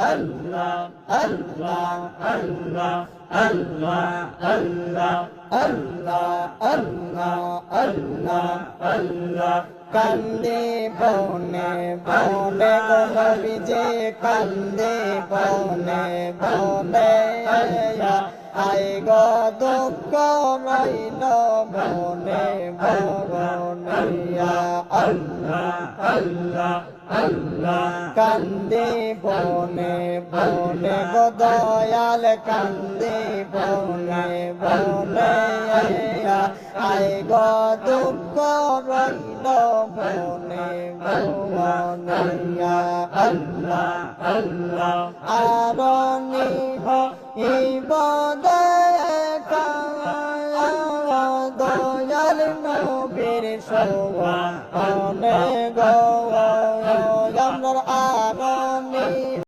আল্লাহ আল্লাহ আল্লাহ আল্লাহ আল্লাহ আল্লাহ আল্লাহ আল্লাহ আল্লাহ কান্দে বনে বনে গো নবীজি কান্দে বনে বনে আই গো দুঃখ রইল মনে বনিয়া আল্লাহ আল্লাহ আল্লাহ কান্দে বনে বনে গো দয়াল কান্দে বনে বনে আই গো দুঃখ রইল মনে বনিয়া আল্লাহ আল্লাহ আরনি ইবাদে দয়াল নবীর সোয়া অনেক